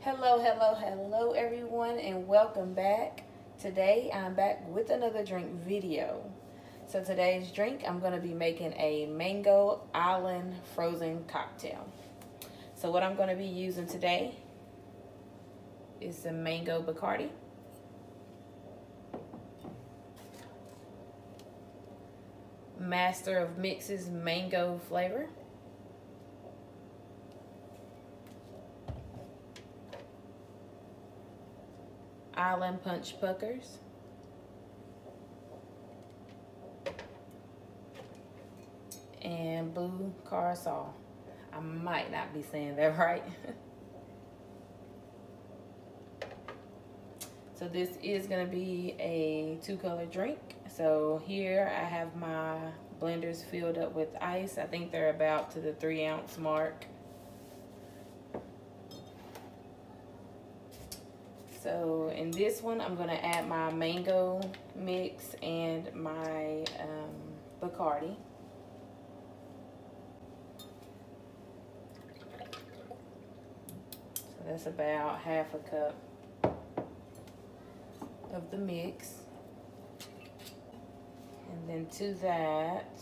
Hello everyone, and welcome back. Today I'm back with another drink video. So today's drink, I'm going to be making a mango island frozen cocktail. So what I'm going to be using today is some mango Bacardi, Master of Mixes mango flavor, Island Punch Puckers, and blue carousel. I might not be saying that right. So this is going to be a 2-color drink. So here I have my blenders filled up with ice. I think they're about to the 3-ounce mark. So in this one, I'm going to add my mango mix and my Bacardi. So that's about half a cup of the mix. And then to that,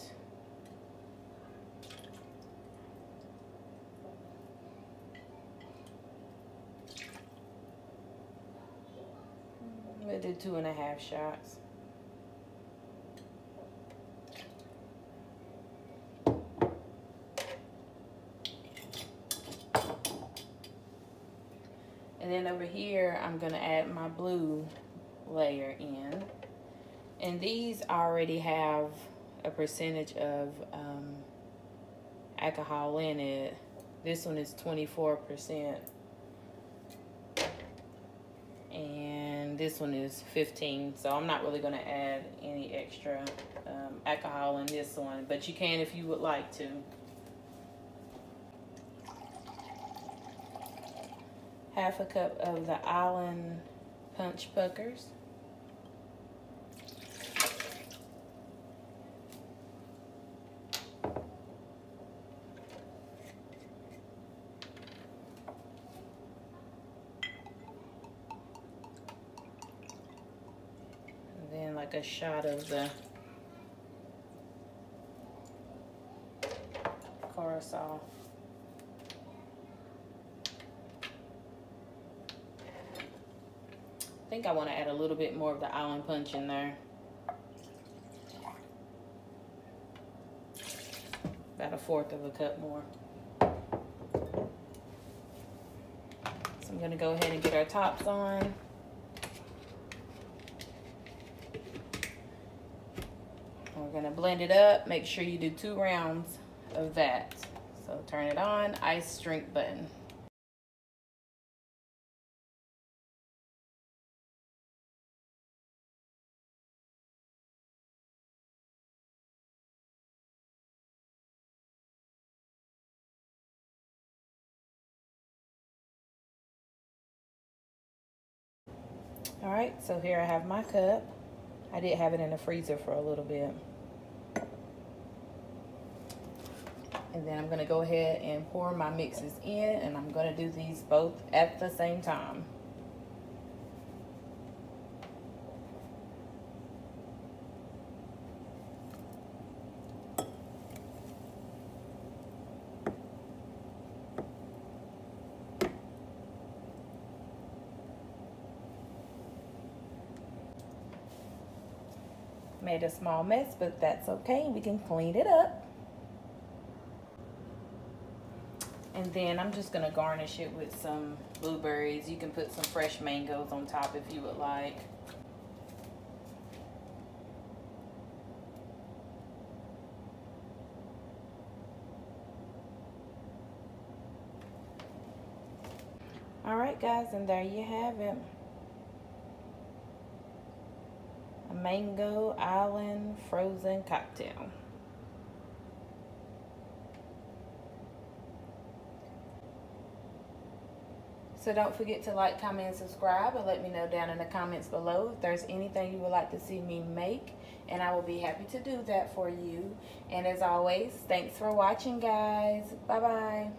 I'm gonna do 2.5 shots. And then over here, I'm gonna add my blue layer in. And these already have a percentage of alcohol in it. This one is 24%. And this one is 15. So I'm not really gonna add any extra alcohol in this one, but you can if you would like to. Half a cup of the Island Punch Puckers. And then like a shot of the carousel. I think I want to add a little bit more of the Island Punch in there. About 1/4 of a cup more. So I'm going to go ahead and get our tops on. We're going to blend it up. Make sure you do 2 rounds of that. So turn it on, ice drink button. All right, so here I have my cup. I did have it in the freezer for a little bit. And then I'm gonna go ahead and pour my mixes in, and I'm gonna do these both at the same time. Made a small mess, but that's okay. We can clean it up. And then I'm just gonna garnish it with some blueberries. You can put some fresh mangoes on top if you would like. All right, guys, and there you have it. A mango island frozen cocktail. So don't forget to like, comment, and subscribe, and let me know down in the comments below if there's anything you would like to see me make, and I will be happy to do that for you. And as always, thanks for watching, guys. Bye-bye.